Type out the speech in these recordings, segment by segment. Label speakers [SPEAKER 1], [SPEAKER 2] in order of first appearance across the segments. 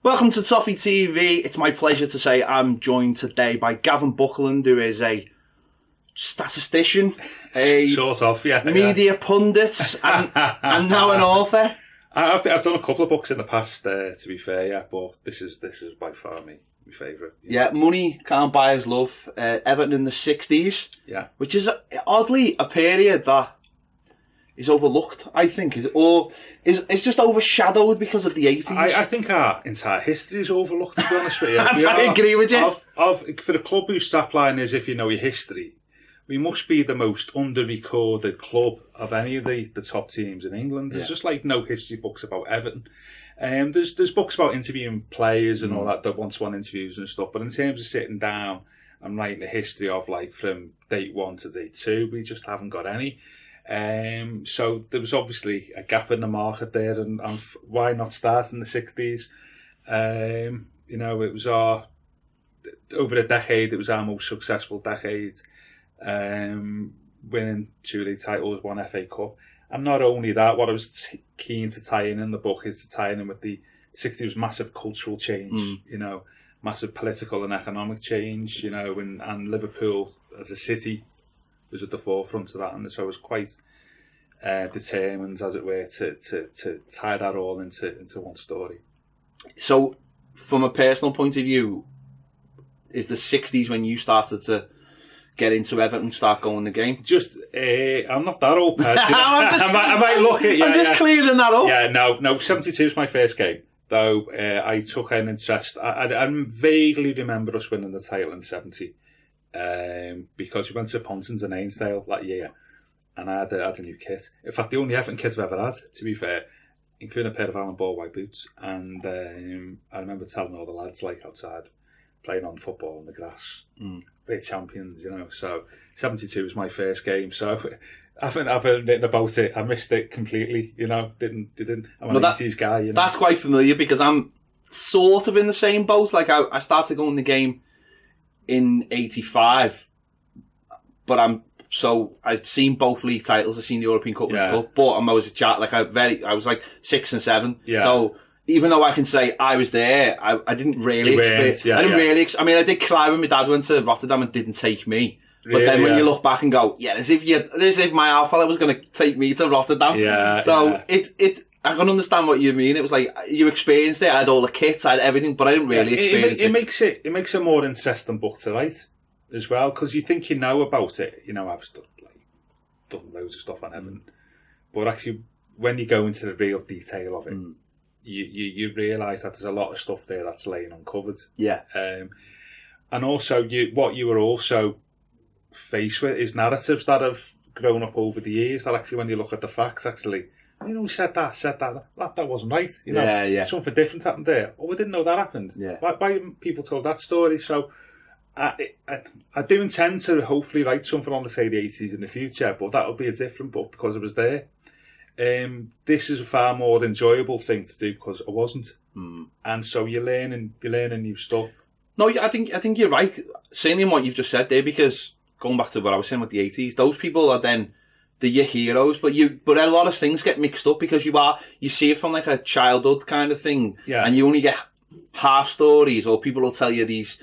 [SPEAKER 1] Welcome to Toffee TV. It's my pleasure to say I'm joined today by Gavin Buckland, who is a statistician, a
[SPEAKER 2] sort of,
[SPEAKER 1] media pundit, and now an author.
[SPEAKER 2] I've done a couple of books in the past, to be fair, but this is by far my favourite.
[SPEAKER 1] Yeah, Money Cant Us Love, Everton in the 60s, which is oddly a period that is overlooked, I think, is just overshadowed because of the 80s.
[SPEAKER 2] I think our entire history is overlooked, to be honest with you.
[SPEAKER 1] I agree with you.
[SPEAKER 2] For a club whose strapline is "if you know your history," we must be the most under-recorded club of any of the top teams in England. There's just like no history books about Everton. There's books about interviewing players and all that one-to-one interviews and stuff, but in terms of sitting down and writing the history of like from date 1 to date 2, we just haven't got any. So there was obviously a gap in the market there, and why not start in the 60s? It was over a decade, it was our most successful decade, winning 2 league titles, 1 FA Cup. And not only that, what I was keen to tie in the book is to tie in with the 60s massive cultural change, massive political and economic change, and Liverpool as a city was at the forefront of that, and so I was quite determined, as it were, to tie that all into one story. So,
[SPEAKER 1] from a personal point of view, is the 60s when you started to get into Everton, start going the game?
[SPEAKER 2] Just, I'm not that old, Ped. I might look at you.
[SPEAKER 1] I'm just clearing that up.
[SPEAKER 2] Yeah, no, 72 was my first game, though I took an interest. I vaguely remember us winning the title in 70. Because we went to Pontins and Ainsdale that year, and I had a new kit. In fact, the only Everton kit I've ever had, to be fair, including a pair of Alan Ball white boots. And I remember telling all the lads, like outside, playing on football on the grass, we're champions, So 72 was my first game. So I haven't written about it. I missed it completely. Didn't. I'm an 80s guy.
[SPEAKER 1] That's quite familiar because I'm sort of in the same boat. Like I started going the game in 85, but I'd seen both league titles. I'd seen the European Cup, but I was a chat I was like 6 and 7. Yeah. So even though I can say I was there, I didn't really experience. I mean, I did cry when my dad went to Rotterdam and didn't take me. But then when you look back and go, as if my alpha was going to take me to Rotterdam. I can understand what you mean. It was like you experienced it. I had all the kits, I had everything, but I didn't really experience it.
[SPEAKER 2] It makes a more interesting book to write as well, because you think you know about it. I've done loads of stuff on Everton, but actually, when you go into the real detail of it, you realise that there's a lot of stuff there that's laying uncovered. Yeah, and also what you were also faced with is narratives that have grown up over the years. That actually, when you look at the facts, actually. We said that wasn't right. Something different happened there. Oh, we didn't know that happened. Yeah. Why haven't people told that story? So I do intend to hopefully write something on, say, the 80s in the future, but that'll be a different book because I was there. This is a far more enjoyable thing to do because I wasn't. And so you're learning new stuff.
[SPEAKER 1] No, I think you're right, certainly in what you've just said there, because going back to what I was saying with the 80s, those people are then your heroes, but a lot of things get mixed up because you see it from like a childhood kind of thing, and you only get half stories, or people will tell you these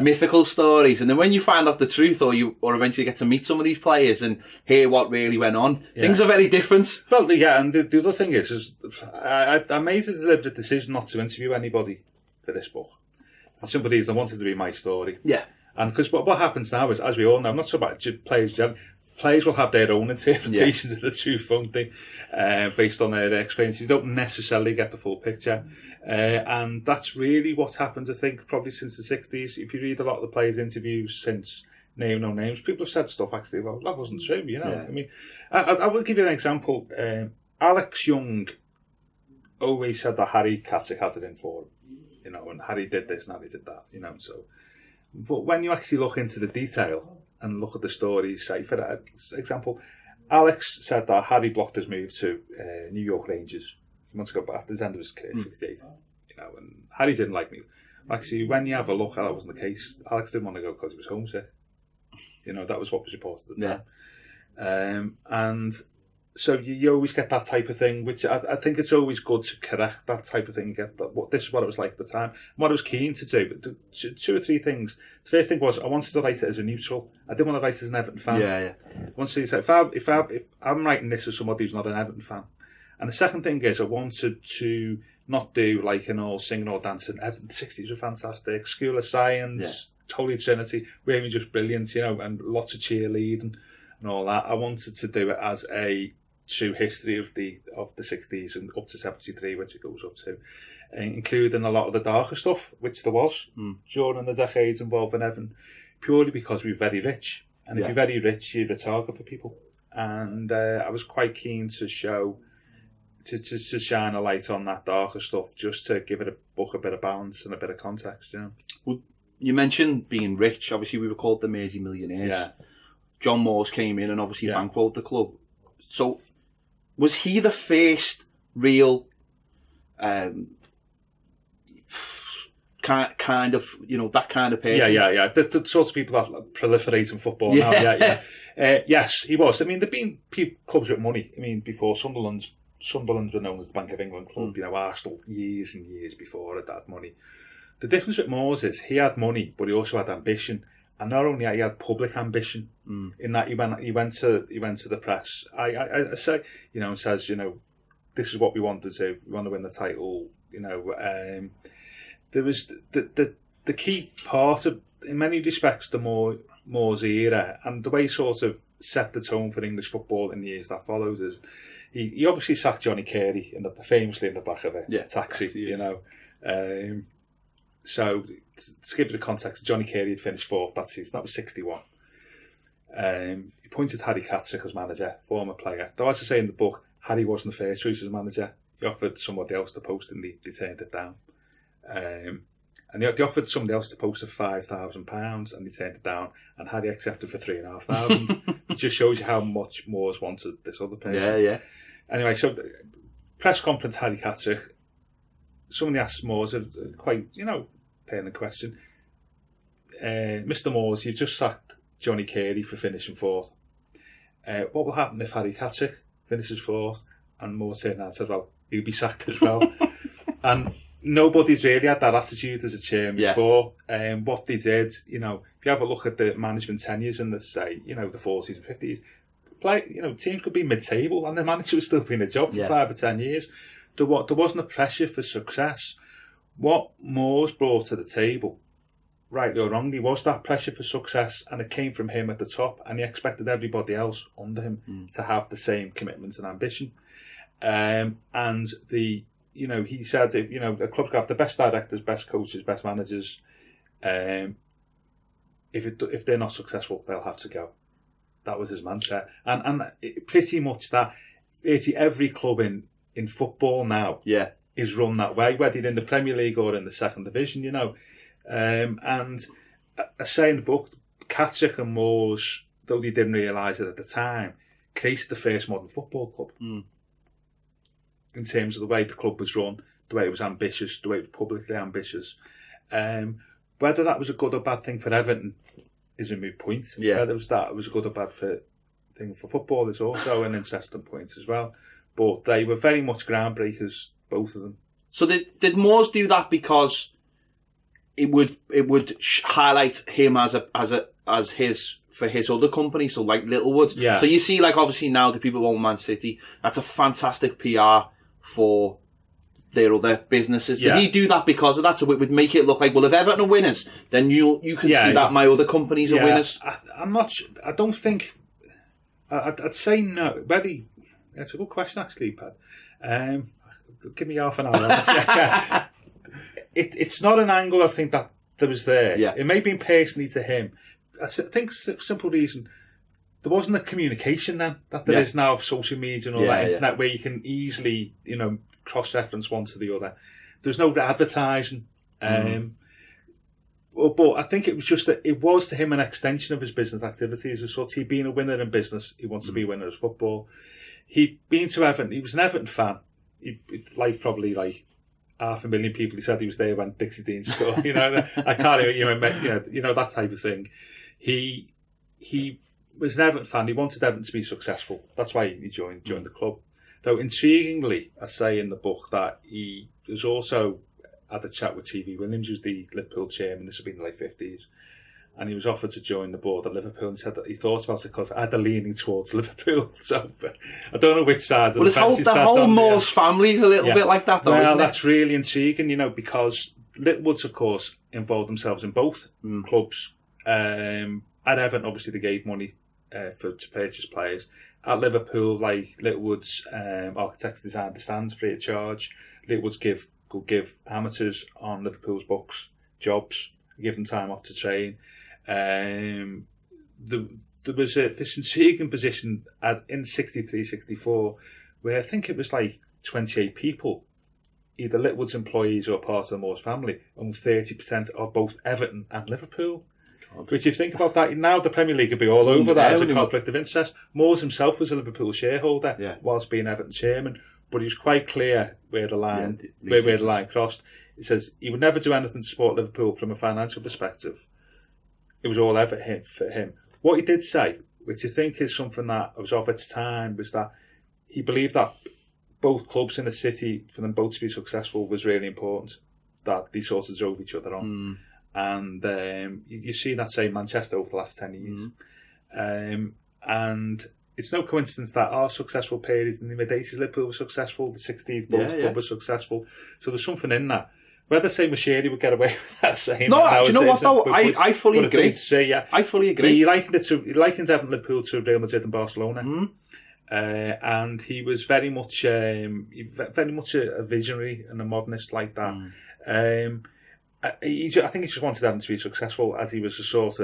[SPEAKER 1] mythical stories, and then when you find out the truth, or eventually get to meet some of these players and hear what really went on, things are very different.
[SPEAKER 2] Well, and the other thing is I made a deliberate decision not to interview anybody for this book. For some reason, I wanted to be my story. Yeah, and because what happens now is, as we all know, I'm not so about players. Players will have their own interpretations of the truth, won't they? Based on their experience. You don't necessarily get the full picture. And that's really what happened, I think, probably since the 60s. If you read a lot of the players' interviews since Name No Names, people have said stuff, actually, well, that wasn't true, I mean, I will give you an example. Alex Young always said that Harry Katic had it in for him, and Harry did this and Harry did that, so. But when you actually look into the detail and look at the stories, say, for example, Alex said that Harry blocked his move to New York Rangers. He wants to go back to the end of his career, 68. And Harry didn't like me. Actually, when you have a look, that wasn't the case. Alex didn't want to go because he was homesick. That was what was reported at the time. And So you always get that type of thing, which I think it's always good to correct that type of thing. You get that. This is what it was like at the time. And what I was keen to do, but two or three things. The first thing was I wanted to write it as a neutral. I didn't want to write it as an Everton fan.
[SPEAKER 1] Yeah.
[SPEAKER 2] I wanted to say if I'm writing this as somebody who's not an Everton fan. And the second thing is I wanted to not do like an all singing or dancing. Everton 60s were fantastic. School of Science, Holy Trinity, really just brilliant, and lots of cheerleading and all that. I wanted to do it as a true history of the 60s and up to 73, which it goes up to, including a lot of the darker stuff, which there was during the decades involved in Everton, purely because we were very rich. And if you're very rich, you're a target for people. And I was quite keen to show, to shine a light on that darker stuff, just to give it a bit of balance and a bit of context.
[SPEAKER 1] Well, you mentioned being rich. Obviously, we were called the Mersey Millionaires. Yeah. John Moores came in and obviously bankrolled the club. So, was he the first real kind of, that kind of person?
[SPEAKER 2] Yeah. The sorts of people that proliferate in football now. Yes, he was. I mean, there've been clubs with money. I mean, before Sunderland were known as the Bank of England club. Arsenal years and years before it had money. The difference with Moores is he had money, but he also had ambition. And not only that, he had public ambition in that he went to the press. I say, and says, this is what we want to do. We want to win the title. There was the key part of, in many respects, the Moores era, and the way he sort of set the tone for English football in the years that followed is he obviously sacked Johnny Carey famously in the back of a taxi. So, to give you the context, Johnny Carey had finished fourth that season. That was 61. He appointed Harry Catterick as manager, former player. Though, as I say in the book, Harry wasn't the first choice as manager. He offered somebody else the post and they turned it down. And they offered somebody else the post of £5,000 and they turned it down. And Harry accepted for £3,500. It just shows you how much Moores wanted this other person.
[SPEAKER 1] Yeah.
[SPEAKER 2] Anyway, so the press conference, Harry Catterick, somebody asked Moores a quite, pertinent question. Mr. Moores, you just sacked Johnny Carey for finishing fourth. What will happen if Harry Catterick finishes fourth? And Moores turned around and said, well, he'll be sacked as well. And nobody's really had that attitude as a chairman before. What they did, if you have a look at the management tenures in the, say, the 40s and 50s, teams could be mid-table and the manager was still doing a job for 5 or 10 years. There wasn't a pressure for success. What Moores brought to the table, rightly or wrongly, was that pressure for success, and it came from him at the top, and he expected everybody else under him to have the same commitment and ambition. And he said, the club's got the best directors, best coaches, best managers. If they're not successful, they'll have to go. That was his mantra, and pretty much that. Every club in football now is run that way, whether you're in the Premier League or in the second division, And I say in the book, Catterick and Moores, though they didn't realise it at the time, created the first modern football club. In terms of the way the club was run, the way it was ambitious, the way it was publicly ambitious. Whether that was a good or bad thing for Everton is a moot point. Whether it was a good or bad thing for football is also an incessant point as well. But they were very much groundbreakers, both of them. So
[SPEAKER 1] did Moores do that because it would highlight him as his for his other company, so like Littlewoods?
[SPEAKER 2] Yeah.
[SPEAKER 1] So you see, like obviously now the people who own Man City, that's a fantastic PR for their other businesses. Did he do that because of that? So it would make it look like, well, if Everton are winners, then you can see that my other companies are winners.
[SPEAKER 2] I'm not. I don't think. I'd say no. It's a good question, actually, Pat. Give me half an hour. It's not an angle I think that there was there.
[SPEAKER 1] Yeah.
[SPEAKER 2] It may have been personally to him. I think simple reason, there wasn't a communication then that there is now of social media and all that internet where you can easily, cross-reference one to the other. There's no advertising. But I think it was just that it was to him an extension of his business activities. As such, he'd been a winner in business. He wants to be a winner as football. He'd been to Everton. He was an Everton fan. Probably 500,000 people. He said he was there when Dixie Dean scored. I can't even, that type of thing. He was an Everton fan. He wanted Everton to be successful. That's why he joined the club. Though, intriguingly, I say in the book that he was also had a chat with TV Williams, who's the Liverpool chairman. This had been in the late 50s. And he was offered to join the board at Liverpool, and said that he thought about it because I had a leaning towards Liverpool. So I don't know which side of the fence he
[SPEAKER 1] the whole Moores family's a little bit like that, though,
[SPEAKER 2] well,
[SPEAKER 1] isn't it?
[SPEAKER 2] That's really intriguing, you know, because Littlewoods, of course, involved themselves in both clubs. At Everton, obviously, they gave money to purchase players. At Liverpool, like Littlewoods, architects designed the stands free of charge. Littlewoods could give amateurs on Liverpool's books jobs, give them time off to train. There was this intriguing position in 63-64 where I think it was like 28 people, either Littlewoods employees or part of the Moores family, and 30% of both Everton and Liverpool. God. Which, if you think about that, now the Premier League would be all over that as a conflict of interest. Moores himself was a Liverpool shareholder whilst being Everton chairman, but he was quite clear where the line where the line crossed. He says he would never do anything to support Liverpool from a financial perspective. It was all Everton for him. What he did say, which I think is something that was of its time, was that he believed that both clubs in the city, for them both to be successful, was really important. That they sort of drove each other on. And you see that, say, Manchester over the last 10 years. And it's no coincidence that our successful periods in the mid-80s, Liverpool was successful, the 60s, both clubs were successful. So there's something in that. Whether, say, Macheri would get away with that saying.
[SPEAKER 1] No, do you know what, though? I fully agree. I fully agree.
[SPEAKER 2] He likened Everton, Liverpool to Real Madrid and Barcelona. And he was very much a visionary and a modernist like that. I think he just wanted Everton to be successful, as he was a sort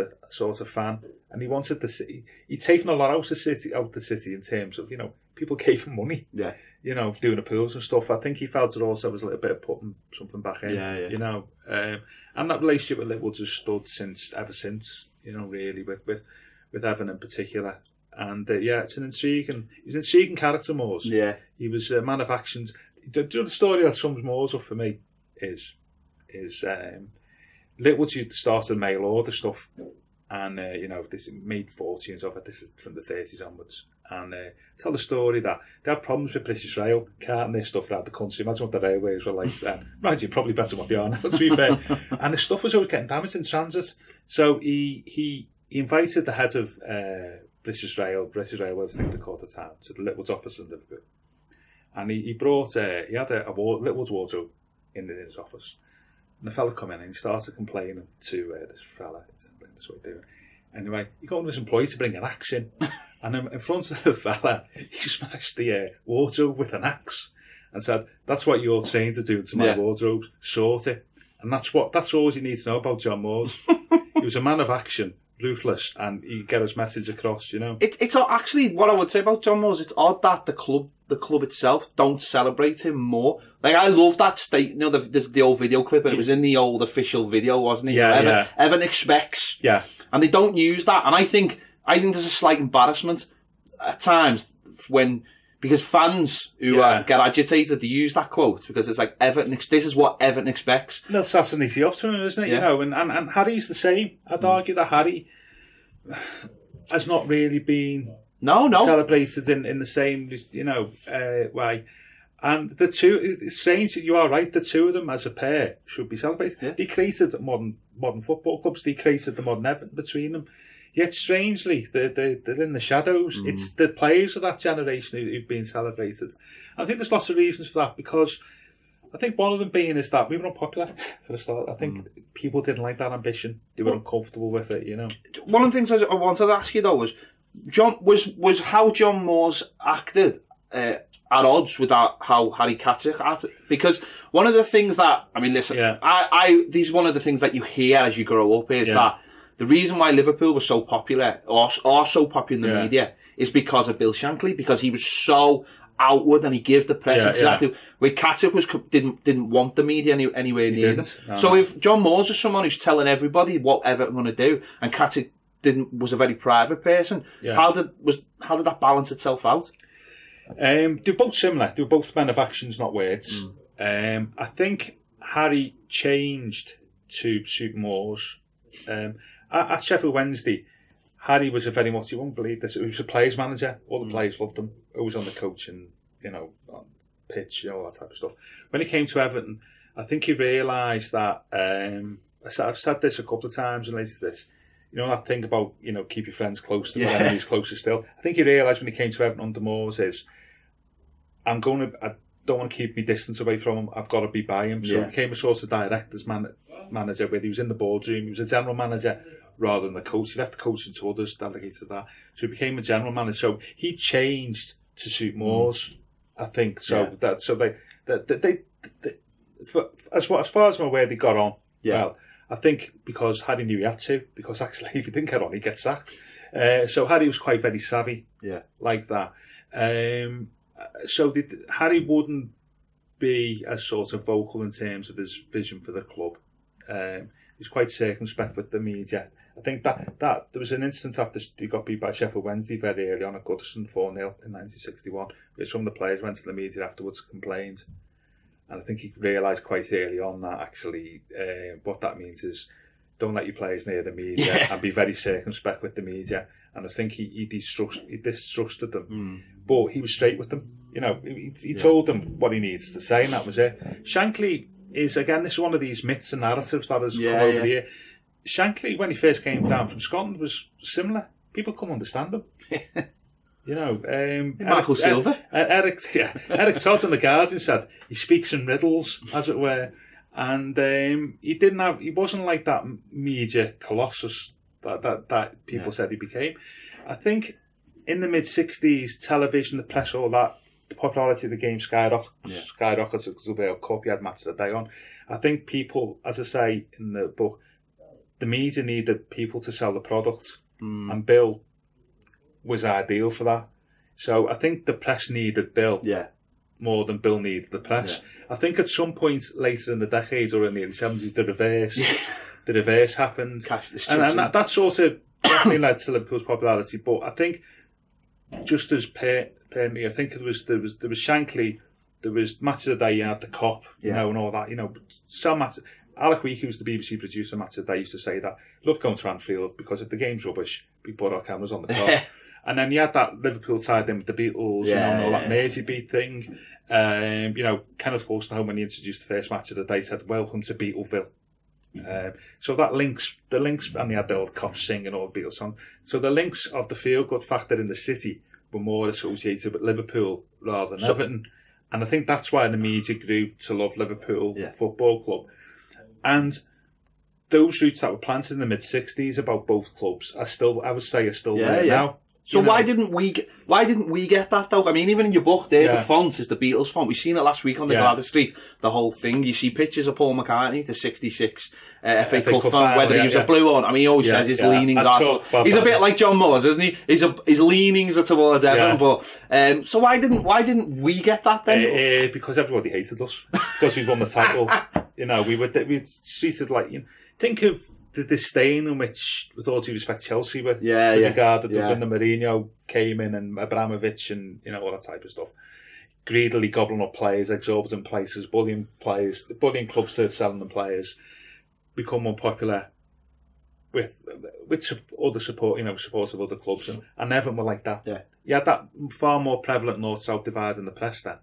[SPEAKER 2] of fan, and he wanted the city. He'd taken a lot out of the city in terms of, you know, people gave him money. Yeah. You know, doing the pools and stuff. I think he felt it also was a little bit of putting something back in. Yeah. You know, and that relationship with Littlewoods has stood ever since. You know, really with Evan in particular. And it's an intriguing character, Moores. Yeah. He was a man of actions. The story that sums Moores up for me is Littlewoods used to start the mail order stuff, and you know, this made fortunes of it. This is from the 30s onwards, and tell the story that they had problems with British Rail carting their stuff around the country. Imagine what the railways were like then. Right, you're probably better than what they are now, to be fair. And the stuff was always getting damaged in transit, so he invited the head of British Railways, I think they called the town, to the Littlewoods office in Liverpool, and he had a Littlewoods wardrobe in his office. And the fella come in and he started complaining to this fella. That's what he's doing. Anyway, he got one of his employees to bring an axe in. And in front of the fella, he smashed the wardrobe with an axe and said, "That's what you're trained to do to my wardrobe. Sort it." And that's all you need to know about John Moores. He was a man of action, ruthless, and he get his message across, you know.
[SPEAKER 1] It's actually what I would say about John Moores. It's odd that the club itself don't celebrate him more. Like, I love that state. You know, there's the old video clip, and it was in the old official video, wasn't it?
[SPEAKER 2] Yeah,
[SPEAKER 1] Everton expects.
[SPEAKER 2] Yeah.
[SPEAKER 1] And they don't use that. And I think there's a slight embarrassment at times because fans who get agitated, they use that quote because it's like this is what Everton expects.
[SPEAKER 2] That's an easy up to him, isn't it? Yeah. You know, and Harry's the same. I'd argue that Harry has not really been celebrated in the same, you know, way. And the two, it's strange, you are right, the two of them as a pair should be celebrated. Yeah. They created modern football clubs, they created the modern Everton between them. Yet strangely, they're in the shadows. It's the players of that generation who've been celebrated. And I think there's lots of reasons for that, because I think one of them being is that we were unpopular for the start. I think people didn't like that ambition. They were uncomfortable with it, you know.
[SPEAKER 1] One of the things I wanted to ask you though was how John Moores acted at odds with how Harry Catterick acted. Because one of the things that, I mean, listen, these are one of the things that you hear as you grow up is that the reason why Liverpool was so popular, or so popular in the media, is because of Bill Shankly, because he was so outward and he gave the press exactly where Catterick didn't want the media anywhere near them. No. So if John Moores is someone who's telling everybody what Everton going to do, and Catterick was a very private person, how did that balance itself out?
[SPEAKER 2] They were both similar. They were both men of actions, not words. I think Harry changed to suit Moores. At Sheffield Wednesday, Harry was a very much, you won't believe this, he was a players manager. All the players loved him. Always on the coach and, on pitch, all that type of stuff. When he came to Everton, I think he realised that, I've said this a couple of times related to this, that thing about, keep your friends close to your enemies closer still. I think he realised when he came to Everton under Moores is, I don't want to keep my distance away from him, I've got to be by him. So he became a sort of director's manager where he was in the boardroom, he was a general manager rather than the coach. He left the coaching to others, delegated that. So he became a general manager. So he changed to suit Moores, I think. So as far as I'm aware, they got on. Well, I think because Harry knew he had to, because actually if he didn't get on, he'd get sacked. So Harry was quite very savvy, like that. So Harry wouldn't be as sort of vocal in terms of his vision for the club. He was quite circumspect with the media. I think that there was an instance after he got beat by Sheffield Wednesday very early on at Goodison 4-0 in 1961, where some of the players went to the media afterwards and complained. And I think he realised quite early on that actually what that means is don't let your players near the media and be very circumspect with the media. And I think he distrusted them. But he was straight with them. He told them what he needs to say, and that was it. Shankly is, again, this is one of these myths and narratives that has come over the year. Shankly, when he first came down from Scotland, was similar. People couldn't understand him.
[SPEAKER 1] Michael Silver.
[SPEAKER 2] Eric Todd in The Guardian said he speaks in riddles, as it were. And he wasn't like that media colossus that people said he became. I think in the mid-60s, television, the press, all that, the popularity of the game skyrocketed because of the World Cup. You had matches a day on. I think people, as I say in the book, the media needed people to sell the product, and Bill was ideal for that. So I think the press needed Bill more than Bill needed the press. I think at some point later in the decade or in the early 70s, the reverse happened. And that sort of definitely led to Liverpool's popularity. But I think just as pertinently, I think there was Shankly, there was Match of the Day, you had the Cop, and all that, some match. Alec Week, who's the BBC producer, Match of the Day, used to say that, love going to Anfield because if the game's rubbish, we put our cameras on the Cop. And then you had that Liverpool tied in with the Beatles, and all that Mersey beat thing. Kenneth Wolstenholme, when he introduced the first Match of the Day, said, "Welcome to Beatleville." So that the links, and they had the old cops singing all the Beatles songs. So the links of the feel-good factor in the city were more associated with Liverpool rather than Everton. And I think that's why the media grew to love Liverpool Football Club. And those roots that were planted in the mid-60s about both clubs are still there now.
[SPEAKER 1] So why didn't we get that though? I mean, even in your book there, the font is the Beatles font. We've seen it last week on the Gladys Street, the whole thing. You see pictures of Paul McCartney, the 66 FA Cup font, whether he was a blue one. I mean, he always says his leanings are... He's a bit like John Moores, isn't he? His leanings are towards Everton. But so why didn't we get that then?
[SPEAKER 2] Because everybody hated us. Because we won the title. We were treated like... think of the disdain in which, with all due respect, Chelsea were regarded when the Mourinho came in and Abramovich and all that type of stuff, greedily gobbling up players, exorbitant prices, bullying clubs to selling them players, become more popular with other support, support of other clubs, and Everton were like that. You had that far more prevalent north-south divide in the press then,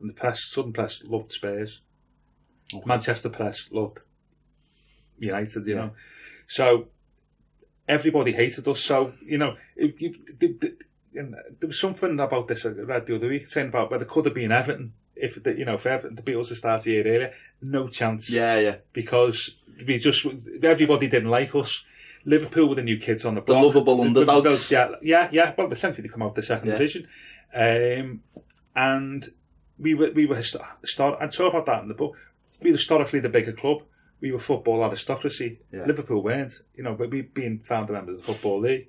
[SPEAKER 2] and the Southern press loved Spurs, Manchester press loved United, so everybody hated us. So there was something about this I read the other week saying about whether it could have been Everton if Everton, the Beatles had started a year earlier. No chance. Because everybody didn't like us. Liverpool were the new kids on the block,
[SPEAKER 1] the lovable underdogs.
[SPEAKER 2] Well, essentially they come out the second division, and we were I talk about that in the book. We were historically the bigger club. We were football aristocracy. Liverpool weren't. But we being founder members of the Football League.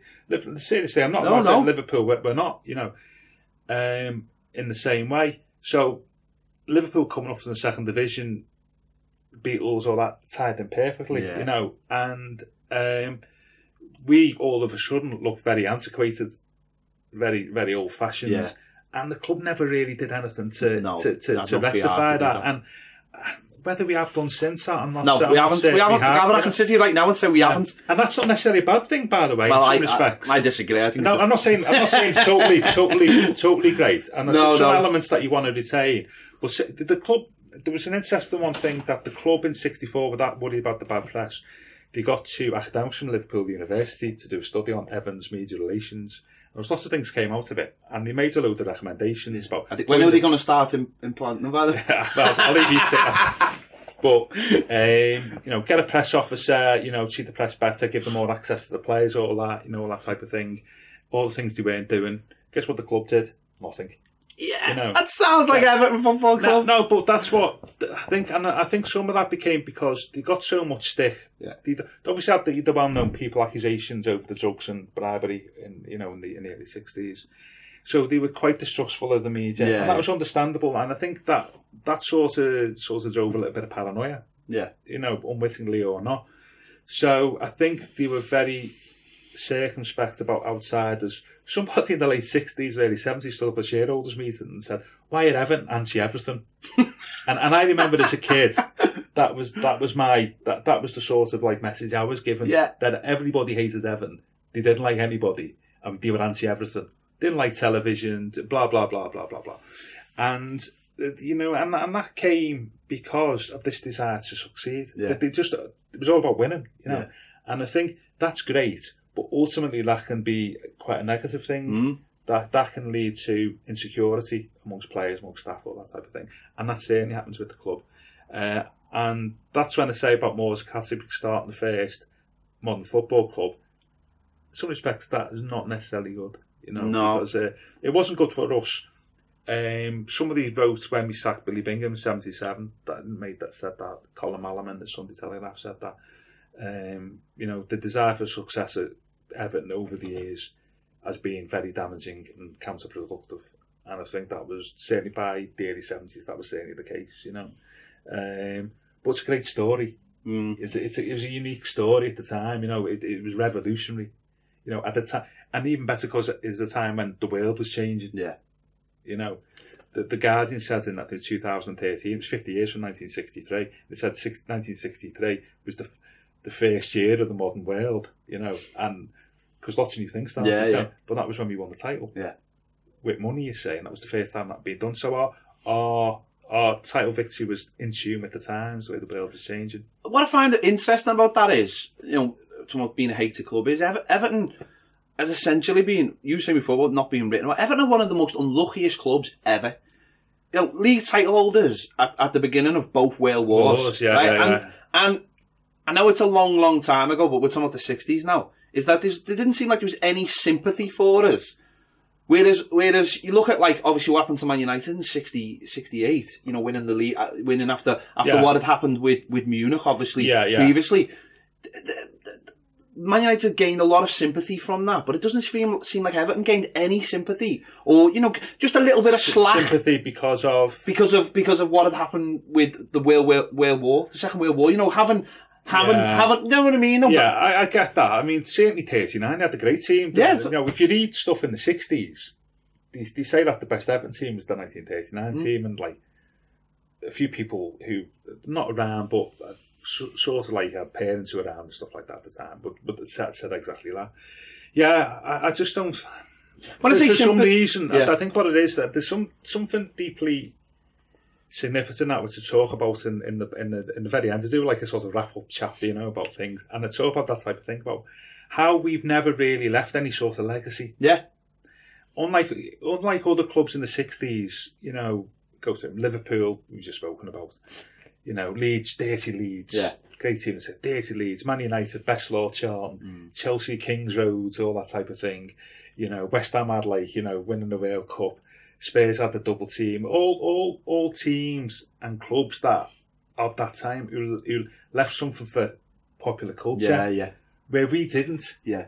[SPEAKER 2] Seriously, I'm not saying Liverpool we're not. In the same way. So Liverpool coming up from the second division, Beatles, all that tied in perfectly. And we all of a sudden looked very antiquated, very very old fashioned, and the club never really did anything to rectify that. And whether we have done since that, I'm not.
[SPEAKER 1] No, we haven't. I can sit here right now and say we haven't.
[SPEAKER 2] And that's not necessarily a bad thing, by the way. Well, in some respects,
[SPEAKER 1] I disagree. I think.
[SPEAKER 2] No, I'm not saying totally great. And there's some elements that you want to retain. But the club, there was an interesting one thing that the club in '64, without worried about the bad press, they got two academics from Liverpool University to do a study on Everton's media relations. There was lots of things came out of it, and they made a load of recommendations about.
[SPEAKER 1] When are they going to start implanting them? Well,
[SPEAKER 2] I'll leave you to that. But get a press officer, treat the press better, give them more access to the players, all that, all that type of thing. All the things they weren't doing. Guess what the club did? Nothing.
[SPEAKER 1] Yeah, that sounds like Everton Football Club.
[SPEAKER 2] No, but that's what I think, and I think some of that became because they got so much stick. Yeah, they obviously had the well-known people accusations over the drugs and bribery in the early ~60s, so they were quite distrustful of the media, and that was understandable. And I think that sort of drove a little bit of paranoia. Yeah, unwittingly or not. So I think they were very circumspect about outsiders. Somebody in the late '60s, early '70s stood up at shareholders meeting and said, "Why are Everton anti-everything?" and I remember as a kid, that was the sort of like message I was given. Yeah. That everybody hated Everton. They didn't like anybody, and they were anti-everything. Didn't like television. Blah blah blah blah blah blah. And and that came because of this desire to succeed. Yeah. It was all about winning. Yeah. And I think that's great. But ultimately, that can be quite a negative thing. That can lead to insecurity amongst players, amongst staff, all that type of thing. And that certainly happens with the club. And that's when I say about Moore's Catholic starting the first modern football club. In some respects, that is not necessarily good. No. Because it wasn't good for us. Somebody wrote when we sacked Billy Bingham in '77 said that. Colin Mallerman, the Sunday Telegraph, said that. The desire for success at Everton over the years has been very damaging and counterproductive, and I think that was certainly by the early '70s. That was certainly the case, But it's a great story. It was a unique story at the time. It was revolutionary. At the time, and even better because it is a time when the world was changing. Yeah. The Guardian said in 2013, it was 50 years from 1963. They said 1963 was the first year of the modern world, and because lots of new things started. But that was when we won the title. Yeah, with money, you say, and that was the first time that had been done. So our title victory was in tune with the times, the way the world was changing.
[SPEAKER 1] What I find interesting about that is, being a hated club is Everton has essentially been, you said before, about not being written about. Everton are one of the most unluckiest clubs ever. League title holders at the beginning of both World Wars. And I know it's a long, long time ago, but we're talking about the '60s now. Is that there didn't seem like there was any sympathy for us. Whereas you look at, like, obviously what happened to Man United in '68, winning the league, winning after what had happened with Munich, obviously, previously. Man United gained a lot of sympathy from that, but it doesn't seem like Everton gained any sympathy, or just a little bit of slack.
[SPEAKER 2] Sympathy because of
[SPEAKER 1] what had happened with the World War, the Second World War. Haven't. You know what I mean? No,
[SPEAKER 2] I get that. I mean, certainly '39 they had a great team. Yeah. If you read stuff in the '60s, they say that the best Everton team was the 1939 team, and like a few people who not around, but sort of like had parents who were around and stuff like that at the time. But it said exactly that. Yeah, I just don't. For some reason, I think what it is that there's something deeply significant that was to talk about in the very end, to do like a sort of wrap up chapter, about things, and to talk about that type of thing, about how we've never really left any sort of legacy. Yeah. Unlike other clubs in the '60s, go to Liverpool, we've just spoken about, Leeds, dirty Leeds. Yeah. Great team, dirty Leeds. Man United, best Lord Charlton. Chelsea, Kings Road, all that type of thing. West Ham had winning the World Cup. Spurs had the double team. All teams and clubs that of that time who left something for popular culture. Yeah. Where we didn't. Yeah.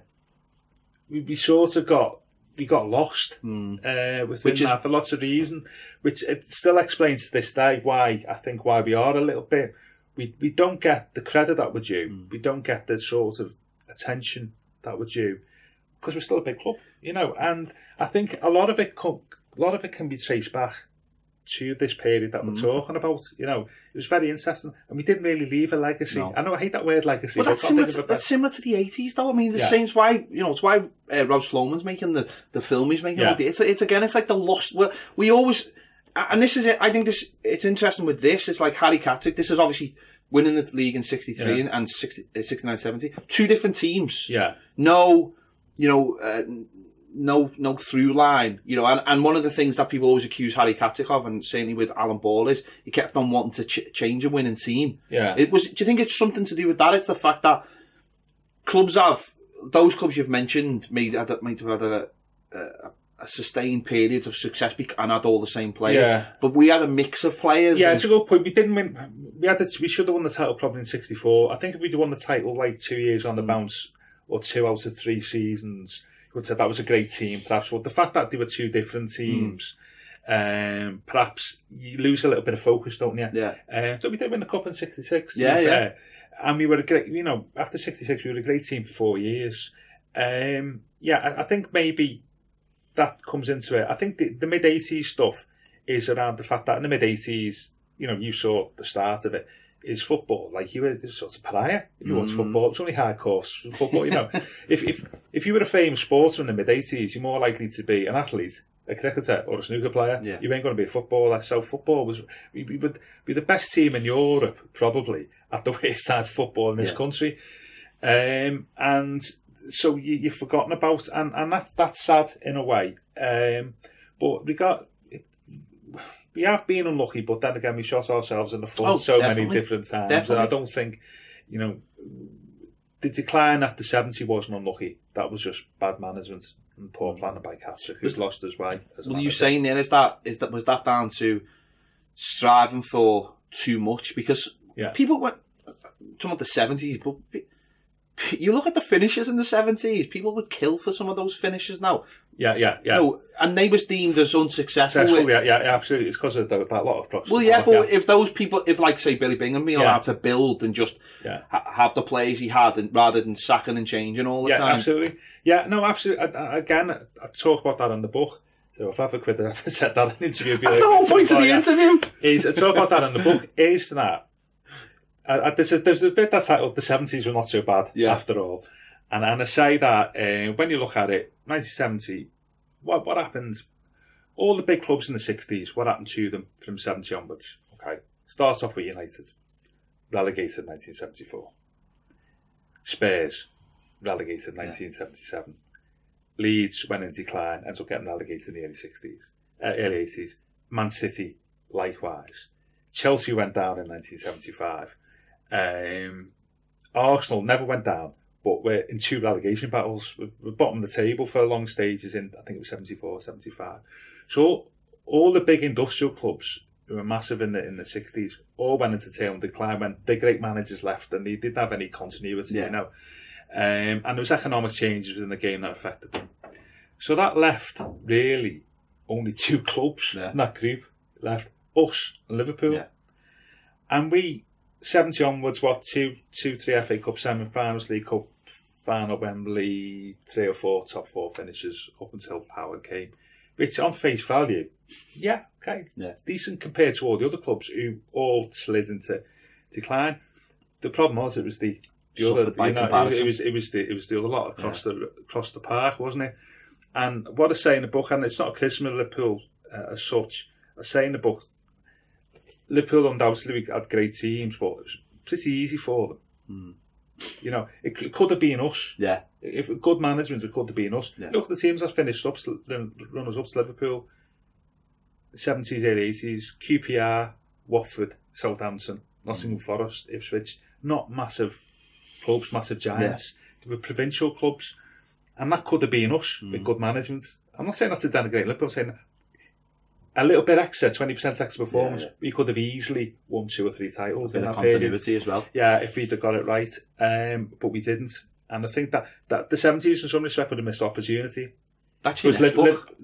[SPEAKER 2] We sort of got lost within that for lots of reasons, which it still explains to this day why we are a little bit. We don't get the credit that we're due. We don't get the sort of attention that we're due because we're still a big club, And I think a lot of it can be traced back to this period that we're talking about. You know, it was very interesting, and we didn't really leave a legacy.
[SPEAKER 1] No.
[SPEAKER 2] I know I hate that word legacy.
[SPEAKER 1] But that's similar to the 80s, though. I mean, the same. It's why it's why Rob Sloman's making the film he's making. Yeah. It's like the lost. We always, and this is it. I think it's interesting with this. It's like Harry Catterick. This is obviously winning the league in 63 and 69, 70. Two different teams.
[SPEAKER 2] Yeah.
[SPEAKER 1] No, no through line, and one of the things that people always accuse Harry Catterick of, and certainly with Alan Ball, is he kept on wanting to change a winning team.
[SPEAKER 2] Yeah.
[SPEAKER 1] Do you think it's something to do with that? It's the fact that those clubs you've mentioned might have had a sustained period of success and had all the same players, but we had a mix of players.
[SPEAKER 2] Yeah, it's a good point. We didn't win. We should have won the title probably in '64. I think if we'd won the title like 2 years on the bounce, or 2 out of 3 seasons, would say that was a great team, perhaps. But the fact that they were 2 different teams, perhaps you lose a little bit of focus, don't you?
[SPEAKER 1] Yeah.
[SPEAKER 2] So we did win the cup in '66.
[SPEAKER 1] Yeah.
[SPEAKER 2] And we were a great. After '66, we were a great team for 4 years. I think maybe that comes into it. I think the mid '80s stuff is around the fact that in the mid '80s, you saw the start of it. Is football like you were sort of pariah if you watch football? It's only hardcore football. If you were a famous sportsman in the mid '80s, you're more likely to be an athlete, a cricketer, or a snooker player.
[SPEAKER 1] Yeah.
[SPEAKER 2] You ain't going to be a footballer. So football was we would be the best team in Europe probably at the worst time of football in this country, and so you've forgotten about and that's sad in a way. But we have been unlucky, but then again, we shot ourselves in the foot many different times. Definitely. And I don't think, the decline after 70 wasn't unlucky. That was just bad management and poor planning by Catterick, who's lost his way.
[SPEAKER 1] Well, you saying there was that down to striving for too much? Because people went talking about the 70s, but you look at the finishes in the 70s, people would kill for some of those finishes now.
[SPEAKER 2] Yeah.
[SPEAKER 1] And they was deemed as unsuccessful.
[SPEAKER 2] Absolutely. It's because of that lot of proxy.
[SPEAKER 1] Well, but if those people, like, say, Billy Bingham, allowed to build and just have the players he had, rather than sacking and changing all the time.
[SPEAKER 2] Yeah, absolutely. Yeah, no, absolutely. Again, I talk about that in the book. So if I ever quit, I ever said that in an interview.
[SPEAKER 1] That's the whole point of the interview.
[SPEAKER 2] I talk about that in the book. Is that there's a bit that's titled "The 70s Were Not So Bad" after all, and I say that when you look at it, 1970, what happened? All the big clubs in the 60s, what happened to them from 70 onwards? Okay, starts off with United, relegated 1974. Spurs, relegated 1977. Leeds went in decline, ended up getting relegated in the early 80s. Man City, likewise. Chelsea went down in 1975. Arsenal never went down, but we're in 2 relegation battles. We're bottom of the table for long stages in, I think it was 74, 75. So all the big industrial clubs who were massive in the 60s all went into tail and decline when the great managers left and they didn't have any continuity, And there was economic changes within the game that affected them. So that left really only 2 clubs in that group left, us and Liverpool. Yeah. And we, 70 onwards, 3 FA Cup semi-finals, League Cup final, Wembley, 3 or 4 top 4 finishes up until Howard came. Which on face value, it's decent compared to all the other clubs who all slid into decline. The problem was it was the other, it was the other lot across the park, wasn't it? And what I say in the book, and it's not a criticism of Liverpool as such, I say in the book, Liverpool undoubtedly had great teams, but it was pretty easy for them. It could have been us.
[SPEAKER 1] Yeah.
[SPEAKER 2] If good management, it could have been us. Yeah. Look at the teams that finished up, runners up to Liverpool, 70s, early 80s, QPR, Watford, Southampton, Nottingham Forest, Ipswich. Not massive clubs, massive giants. They were provincial clubs, and that could have been us with good management. I'm not saying that to denigrate Liverpool. I'm saying a little bit extra, 20% extra performance. We could have easily won 2 or 3 titles in that
[SPEAKER 1] continuity
[SPEAKER 2] period
[SPEAKER 1] as well.
[SPEAKER 2] Yeah, if we'd have got it right, but we didn't. And I think that the 70s, in some respect, would have missed opportunity.
[SPEAKER 1] That's your next book.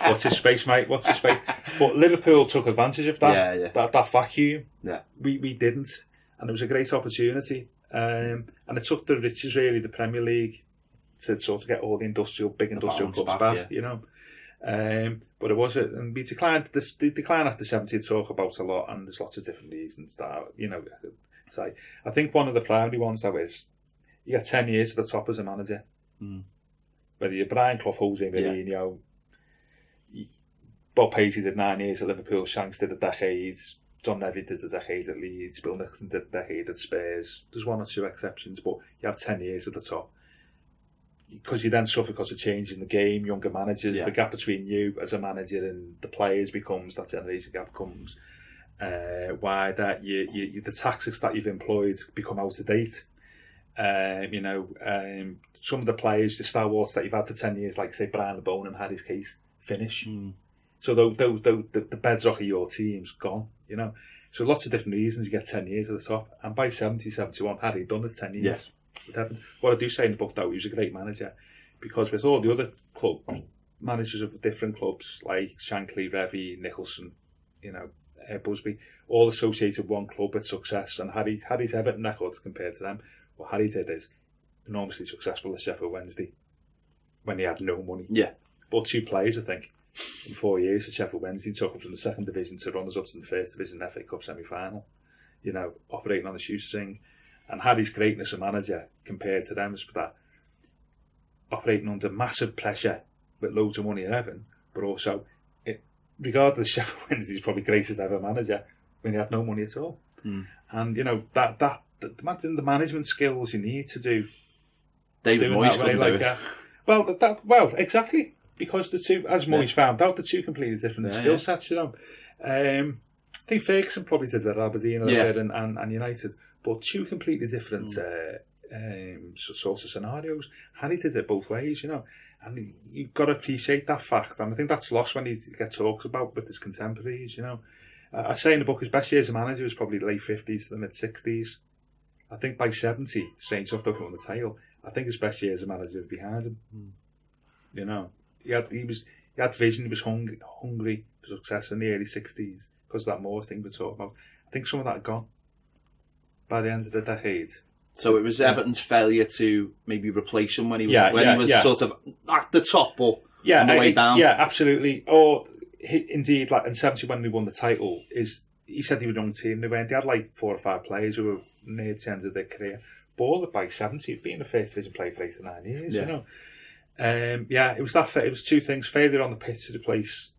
[SPEAKER 2] What's his space, mate? What's his space? But Liverpool took advantage of that. That vacuum.
[SPEAKER 1] Yeah,
[SPEAKER 2] we didn't, and it was a great opportunity. And it took the riches, really, the Premier League, to sort of get all the big industrial clubs back. But it was and we declined. The decline after 70 talk about a lot, and there's lots of different reasons that say. I think one of the primary ones though is you get 10 years at the top as a manager. Whether you're Brian Clough, Jose Mourinho, Bob Paisley did 9 years at Liverpool, Shanks did a decade, John Neville did a decade at Leeds, Bill Nicholson did a decade at Spurs. There's one or two exceptions, but you have 10 years at the top. Because you then suffer because of change in the game, younger managers, the gap between you as a manager and the players becomes, that generation gap comes wider. The tactics that you've employed become out of date. Some of the players, the stalwarts that you've had for 10 years, like say Brian LeBone and Harry's Case, finish. So the bedrock of your team's gone, So lots of different reasons you get 10 years at the top. And by 70, 71, Harry done his 10 years. What I do say in the book, though, he was a great manager, because with all the other club managers of different clubs, like Shankly, Revie, Nicholson, Busby, all associated with one club with success, and Harry's Everton record compared to them, what Harry did is enormously successful at Sheffield Wednesday when he had no money. Bought 2 players, I think, in 4 years at Sheffield Wednesday, took them from the second division to runners up to the first division FA Cup semi-final, operating on a shoestring. And Harry's greatness as a manager compared to them is that operating under massive pressure with loads of money in Everton, but also, regardless, Sheffield Wednesday's probably greatest ever manager when he had no money at all. And the management skills you need to do.
[SPEAKER 1] David Moyes couldn't do it.
[SPEAKER 2] Well, exactly, because the two, as Moyes found out, the two completely different skill sets. I think Ferguson probably did that at Aberdeen a little bit and United. But 2 completely different sorts of scenarios. Harry did it both ways, and you've got to appreciate that fact. And I think that's lost when he gets talked about with his contemporaries, I say in the book his best years as a manager was probably late 50s to the mid 60s. I think by 70, strange enough, don't on the tail, I think his best years as a manager was behind him. He had vision, he was hungry for success in the early 60s because of that Moore thing we're talking about. I think some of that had gone by the end of the decade.
[SPEAKER 1] So it was Everton's failure to maybe replace him when he was sort of at the top or on the way down.
[SPEAKER 2] Yeah, absolutely. Or indeed, like in 70 when they won the title, he said he was on the team. They had like 4 or 5 players who were near the end of their career. But by 70, being the first division player for 8 to 9 years, it was that. It was 2 things: failure on the pitch to replace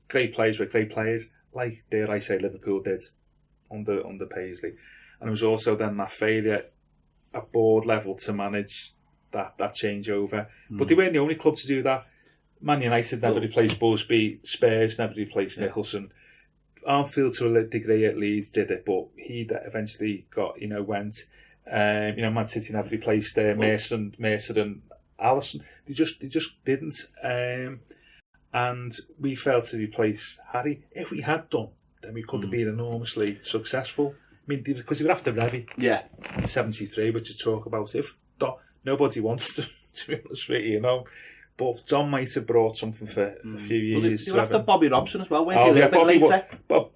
[SPEAKER 2] great players with great players, like dare I say Liverpool did under Paisley. And it was also then that failure at board level to manage that changeover. But they weren't the only club to do that. Man United never replaced Busby, Spurs never replaced Nicholson. Armfield to a degree at Leeds did it, but he eventually went. Man City never replaced Mercer and Allison. They just didn't. And we failed to replace Harry. If we had done, then we could have been enormously successful. I mean, because you were after Revie in 73, which you talk about. If nobody wants to be honest with you, But John might have brought something for a few years.
[SPEAKER 1] You were after Bobby Robson as well, weren't you? A little bit later.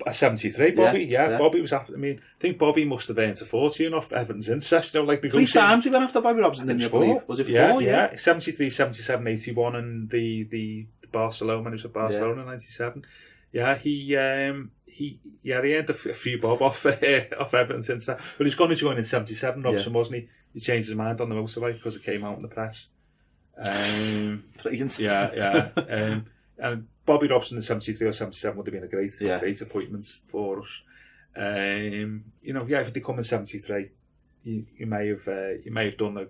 [SPEAKER 2] At 73, Bobby, Bobby was after. I mean, I think Bobby must have earned a fortune off Everton's incest.
[SPEAKER 1] 3 times he went after Bobby Robson, didn't you believe? Was it 4?
[SPEAKER 2] Yeah. 73, 77, 81, and the Barcelona, when he was at Barcelona in 97. Yeah, he earned a few bob off Everton's incest. But he's going to join in 77, Robson, wasn't he? He changed his mind on the motorway because it came out in the press. And Bobby Robson in 73 or 77 would have been a great appointment for us. If he'd come in 73, you may have done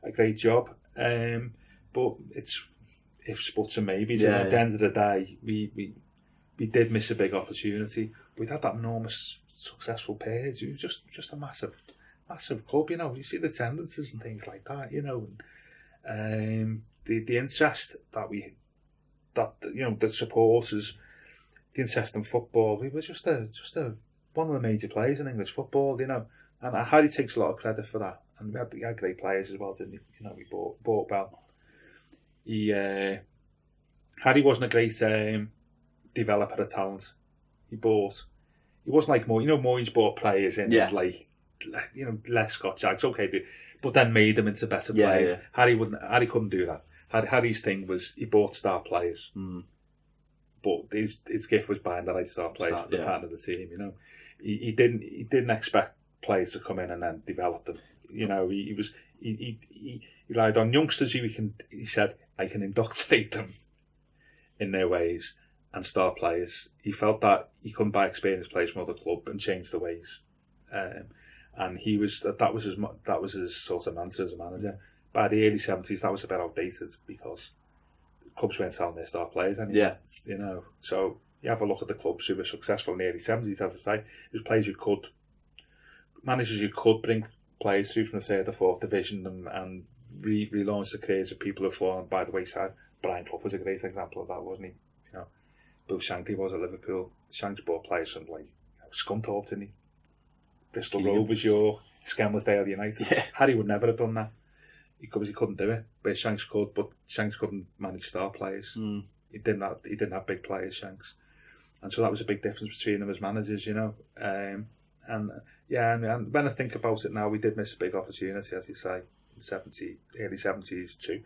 [SPEAKER 2] a great job. But it's ifs, buts, and maybes. At the end of the day, we did miss a big opportunity. We'd had that enormous successful period. It was just a massive club. You see the attendances and things like that. The interest the supporters, the interest in football. We were just one of the major players in English football, and Harry takes a lot of credit for that. And we had great players as well, didn't we? We bought well. Harry wasn't a great developer of talent. He wasn't like Moyes. Moyes bought players in less Scotch eggs, okay, but then made them into better players. Harry couldn't do that. Harry's thing was he bought star players, but his gift was buying the right star players for the part of the team. You know, he didn't expect players to come in and then develop them. You know, he relied on youngsters who he said I can indoctrinate them in their ways, and star players. He felt that he couldn't buy experienced players from other club and change the ways. And that was his sort of mantra as a manager. By the early 70s, that was a bit outdated because clubs weren't selling their star players anymore. You know, so you have a look at the clubs who were successful in the early 70s, as I say, it was managers who could bring players through from the third or fourth division and relaunch the careers of people who have fallen by the wayside. Brian Clough was a great example of that, wasn't he? You know, Bill Shankly was at Liverpool. Shanks bought players from Scunthorpe, didn't he? Bristol Rovers, York, Skelmersdale United. Yeah. Harry would never have done that because he couldn't do it. But Shanks could, but Shanks couldn't manage star players. He didn't have big players, Shanks, and so that was a big difference between them as managers, you know. And when I think about it now, we did miss a big opportunity, as you say, in early 70s to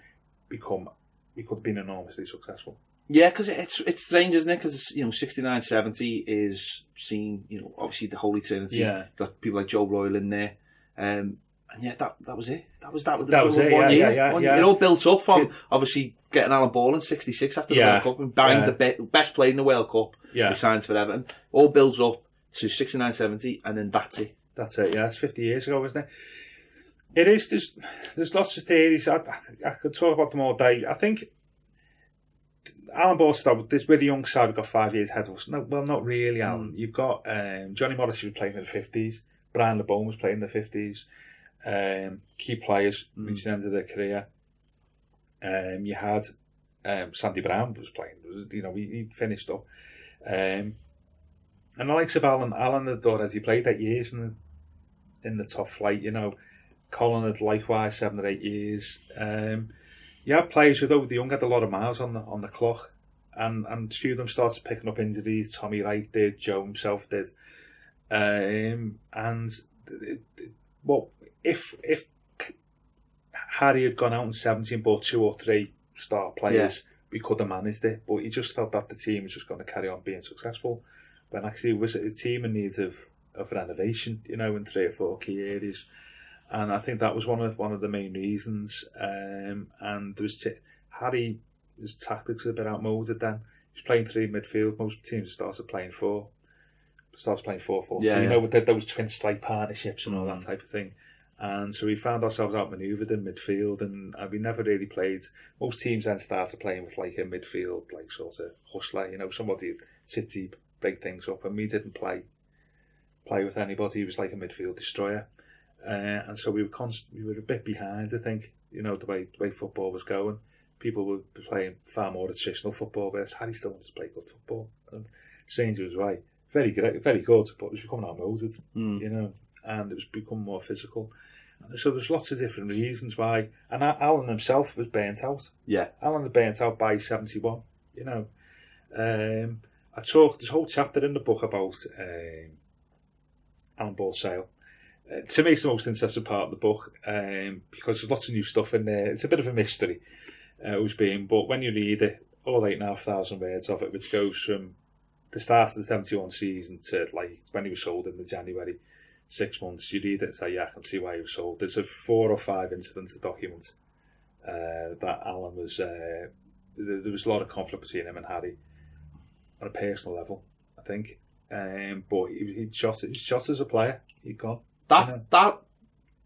[SPEAKER 2] become. We could have been enormously successful.
[SPEAKER 1] Yeah, because it's strange, isn't it? Because 69, 70 is seen, obviously the Holy Trinity. Yeah, got people like Joe Royle in there, and that was it. That was it. One year. It all built up from obviously getting Alan Ball in '66 after the World Cup and buying the best player in the World Cup. Yeah, he signs for Everton. All builds up to 69, 70, and then that's it.
[SPEAKER 2] That's it. Yeah, it's 50 years ago, isn't it? It is. There's lots of theories. I could talk about them all day. I think Alan Ball said, this really young side, we've got 5 years ahead of us. No, well, not really, Alan. You've got Johnny Morrissey was playing in the 50s. Brian LeBone was playing in the 50s. Key players reaching the end of their career. You had Sandy Brown was playing. He finished up. And the likes of Alan had done as he played 8 years in the top flight, Colin had likewise 7 or 8 years. You had players who, though the young, had a lot of miles on the clock, and a few of them started picking up injuries. Tommy Wright did, Joe himself did, if Harry had gone out in 70 and bought 2 or 3 star players, we could have managed it. But he just felt that the team was just going to carry on being successful, when actually it was a team in need of renovation, in 3 or 4 key areas. And I think that was one of the main reasons. And there was Harry, his tactics were a bit outmoded then. He was playing 3 midfield. Most teams started playing 4. Started playing 4-4-2. With those twin strike partnerships and all that type of thing. And so we found ourselves outmanoeuvred in midfield, and we never really played. Most teams then started playing with like a midfield, like sort of hustler, somebody who'd sit deep, break things up, and we didn't play with anybody. He was like a midfield destroyer. And so we were a bit behind, I think, the way football was going. People were playing far more attritional football, whereas Harry still wanted to play good football. And Sanger was right, very good, but it was becoming outmoded, and it was becoming more physical. And so there's lots of different reasons why. And Alan himself was burnt out. Yeah, Alan was burnt out by 71. I talked this whole chapter in the book about Alan Ball's sale. To me, it's the most interesting part of the book, because there's lots of new stuff in there. It's a bit of a mystery but when you read it, all 8,500 words of it, which goes from the start of the 71 season to like when he was sold in the January, 6 months, you read it and say, yeah, I can see why he was sold. There's 4 or 5 incidents of documents that Alan was, there was a lot of conflict between him and Harry on a personal level, I think. But he'd shot as a player. He'd gone.
[SPEAKER 1] That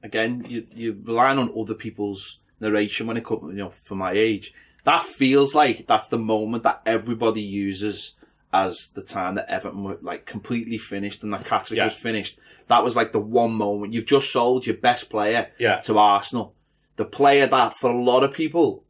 [SPEAKER 1] again, you're relying on other people's narration when it comes, for my age. That feels like that's the moment that everybody uses as the time that Everton were like completely finished and that Catterick was finished. That was like the one moment. You've just sold your best player to Arsenal. The player that, for a lot of people,